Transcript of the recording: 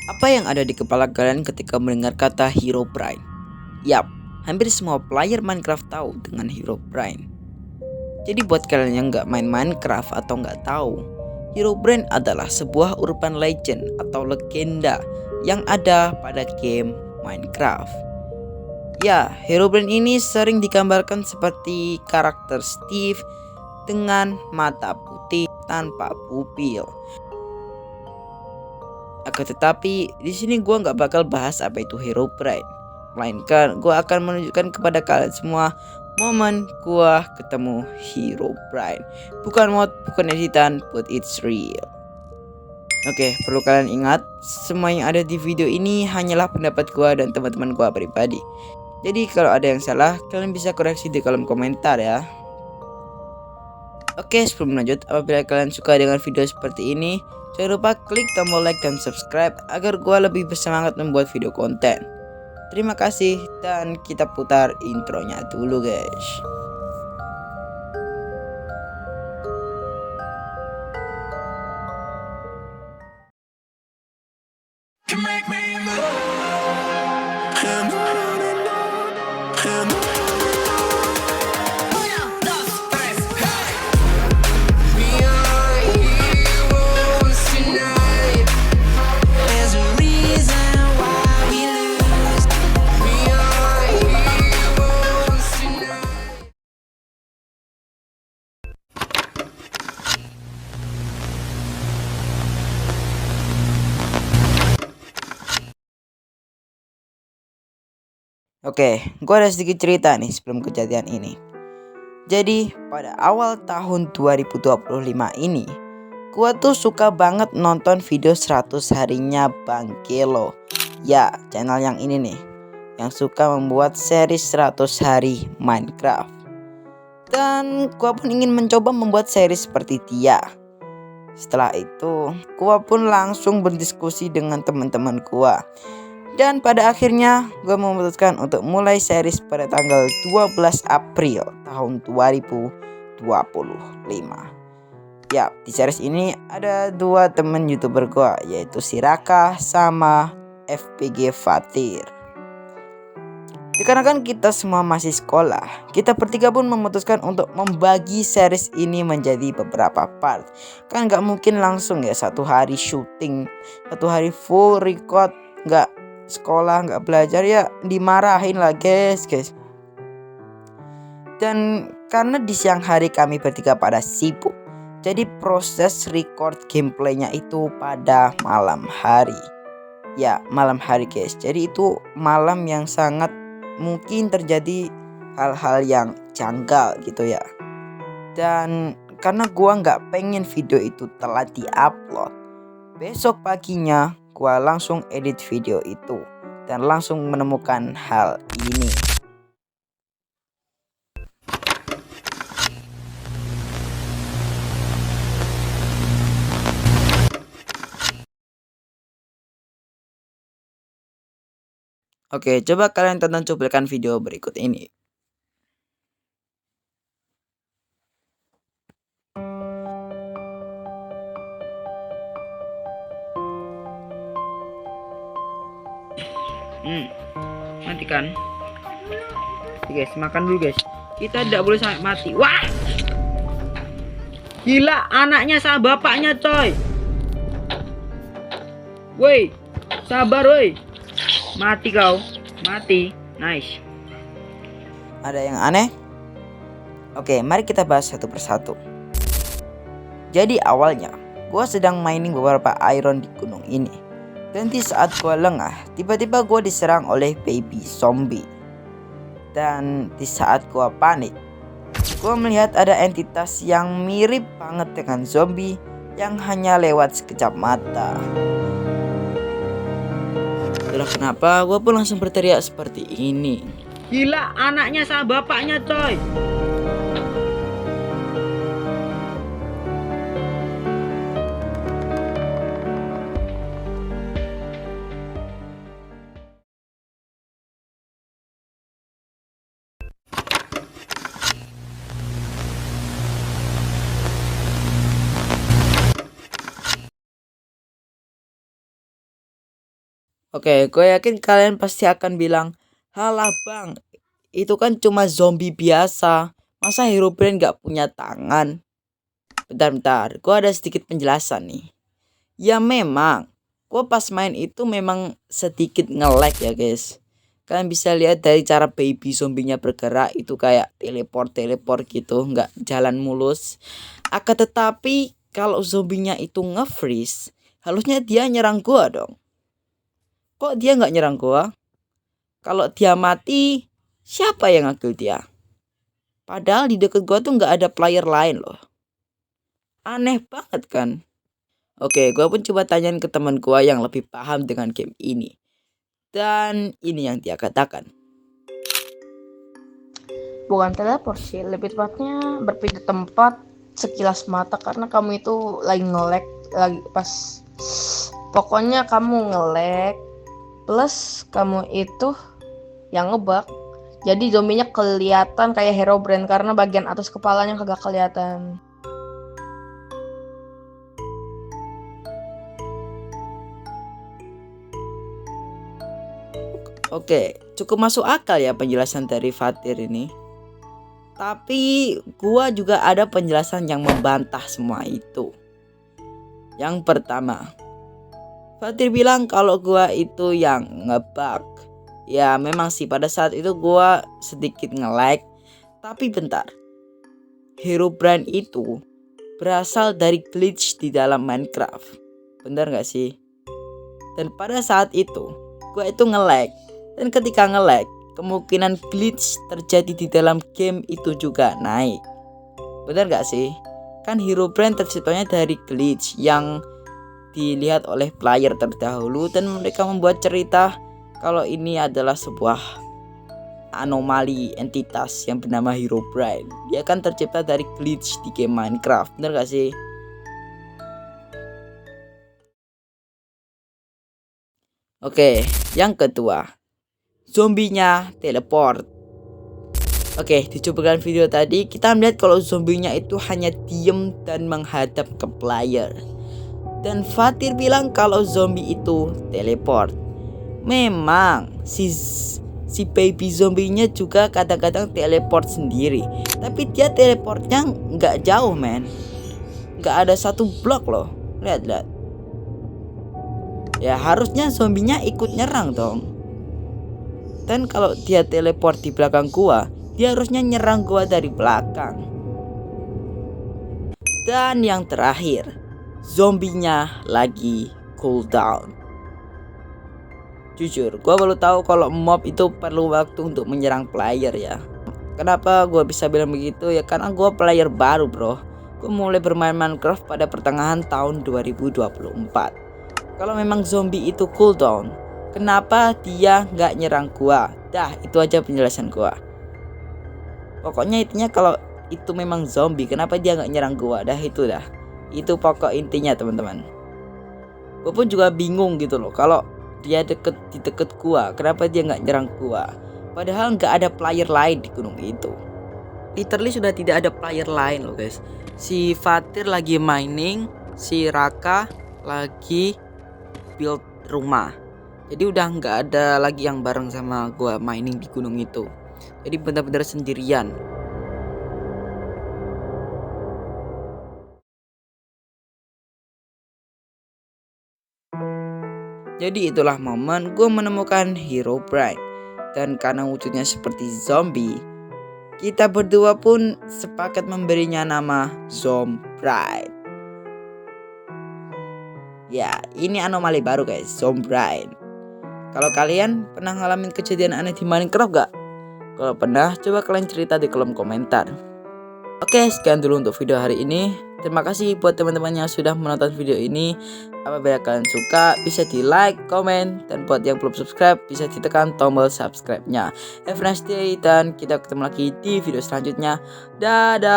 Apa yang ada di kepala kalian ketika mendengar kata Herobrine? Yap, hampir semua player Minecraft tahu dengan Herobrine. Jadi buat kalian yang nggak main Minecraft atau nggak tahu, Herobrine adalah sebuah urban legend atau legenda yang ada pada game Minecraft. Ya, Herobrine ini sering digambarkan seperti karakter Steve dengan mata putih tanpa pupil. Akan tetapi di sini gue nggak bakal bahas apa itu Herobrine, melainkan gue akan menunjukkan kepada kalian semua momen gue ketemu Herobrine. Bukan mod, bukan editan, but it's real. Oke, perlu kalian ingat, semua yang ada di video ini hanyalah pendapat gue dan teman-teman gue pribadi. Jadi kalau ada yang salah, kalian bisa koreksi di kolom komentar ya. Oke, sebelum lanjut, apabila kalian suka dengan video seperti ini, jangan lupa klik tombol like dan subscribe agar gue lebih bersemangat membuat video konten. Terima kasih, dan kita putar intronya dulu guys. Oke, gue ada sedikit cerita nih sebelum kejadian ini. Jadi, pada awal tahun 2025 ini, gue tuh suka banget nonton video 100 harinya Bang Kelo. Ya, channel yang ini nih, yang suka membuat seri 100 hari Minecraft. Dan gue pun ingin mencoba membuat seri seperti dia. Setelah itu, gue pun langsung berdiskusi dengan teman-teman gue. Dan pada akhirnya gue memutuskan untuk mulai series pada tanggal 12 April tahun 2025. Ya, di series ini ada dua temen YouTuber gue, yaitu si Raka sama FPG Fatir. Dikarenakan kita semua masih sekolah, kita bertiga pun memutuskan untuk membagi series ini menjadi beberapa part. Kan gak mungkin langsung ya satu hari syuting, satu hari full record, gak sekolah nggak belajar ya dimarahin lah guys. Dan karena di siang hari kami bertiga pada sibuk, jadi proses record gameplaynya itu pada malam hari. Ya, malam hari guys. Jadi itu malam yang sangat mungkin terjadi hal-hal yang janggal gitu ya. Dan karena gua nggak pengen video itu telah diupload, besok paginya gua langsung edit video itu dan langsung menemukan hal ini. Oke, coba kalian tonton cuplikan video berikut ini. Mati kan? Oke guys, makan dulu guys. Kita tidak boleh sampai mati. Wah! Gila, anaknya sama bapaknya coy. Woi, sabar woi. Mati kau. Mati. Nice. Ada yang aneh? Oke, mari kita bahas satu persatu. Jadi awalnya, gue sedang mining beberapa iron di gunung ini. Dan di saat gue lengah, tiba-tiba gue diserang oleh baby zombie. Dan di saat gue panik, gue melihat ada entitas yang mirip banget dengan zombie yang hanya lewat sekejap mata. Itulah kenapa gue pun langsung berteriak seperti ini. Gila, anaknya sama bapaknya coy. Oke, gue yakin kalian pasti akan bilang, halah bang, itu kan cuma zombie biasa. Masa Herobrine gak punya tangan? Bentar, gue ada sedikit penjelasan nih. Ya memang, gue pas main itu memang sedikit nge-lag ya guys. Kalian bisa lihat dari cara baby zombinya bergerak itu kayak teleport gitu, nggak jalan mulus. Akan tetapi kalau zombinya itu nge-freeze, harusnya dia nyerang gua dong. Kok dia nggak nyerang gua? Kalau dia mati, siapa yang ngambil dia? Padahal di deket gua tuh nggak ada player lain loh. Aneh banget kan? Oke, gua pun coba tanyain ke teman gua yang lebih paham dengan game ini. Dan ini yang dia katakan. Bukan teleport sih, lebih tepatnya berpindah tempat sekilas mata karena kamu itu lagi nge-lag, lagi pas pokoknya kamu nge-lag plus kamu itu yang ngebug. Jadi zombinya kelihatan kayak Herobrine karena bagian atas kepalanya kagak kelihatan. Oke, cukup masuk akal ya penjelasan dari Fatir ini. Tapi gua juga ada penjelasan yang membantah semua itu. Yang pertama, Fatir bilang kalau gua itu yang ngebug. Ya memang sih pada saat itu gua sedikit nge-lag. Tapi bentar, Herobrine itu berasal dari glitch di dalam Minecraft. Bener gak sih? Dan pada saat itu gua itu nge-lag. Dan ketika nge-lag, kemungkinan glitch terjadi di dalam game itu juga naik. Bener gak sih? Kan Herobrine terciptanya dari glitch yang dilihat oleh player terdahulu dan mereka membuat cerita kalau ini adalah sebuah anomali entitas yang bernama Herobrine. Dia kan tercipta dari glitch di game Minecraft. Bener gak sih? Oke, yang kedua, zombinya teleport. Oke, di cuplikan video tadi kita melihat kalau zombinya itu hanya diem dan menghadap ke player. Dan Fatir bilang kalau zombie itu teleport. Memang si baby zombinya juga kadang-kadang teleport sendiri. Tapi dia teleportnya nggak jauh men. Nggak ada satu blok loh. Lihat. Ya harusnya zombinya ikut nyerang dong. Dan kalau dia teleport di belakang gua, dia harusnya nyerang gua dari belakang. Dan yang terakhir, zombinya lagi cooldown. Jujur, gua baru tahu kalau mob itu perlu waktu untuk menyerang player ya. Kenapa gua bisa bilang begitu ya? Karena gua player baru bro. Gua mulai bermain Minecraft pada pertengahan tahun 2024. Kalau memang zombie itu cooldown, kenapa dia nggak nyerang gua? Dah, itu aja penjelasan gua. Pokoknya intinya kalau itu memang zombie, kenapa dia nggak nyerang gua? Dah itu dah. Itu pokok intinya teman-teman. Gua pun juga bingung gitu loh. Kalau dia di deket gua, kenapa dia nggak nyerang gua? Padahal nggak ada player lain di gunung itu. Literally sudah tidak ada player lain loh guys. Si Fatir lagi mining, si Raka lagi build rumah. Jadi udah nggak ada lagi yang bareng sama gua mining di gunung itu. Jadi benar-benar sendirian. Jadi itulah momen gue menemukan Herobrine. Dan karena wujudnya seperti zombie, kita berdua pun sepakat memberinya nama Zombrine. Ya, ini anomali baru guys, Zombrine. Kalau kalian pernah ngalamin kejadian aneh di Minecraft gak? Kalau pernah, coba kalian cerita di kolom komentar. Oke, sekian dulu untuk video hari ini. Terima kasih buat teman-teman yang sudah menonton video ini. Apabila kalian suka, bisa di like, komen, dan buat yang belum subscribe, bisa ditekan tombol subscribe-nya. Have a nice day, dan kita ketemu lagi di video selanjutnya. Dadah.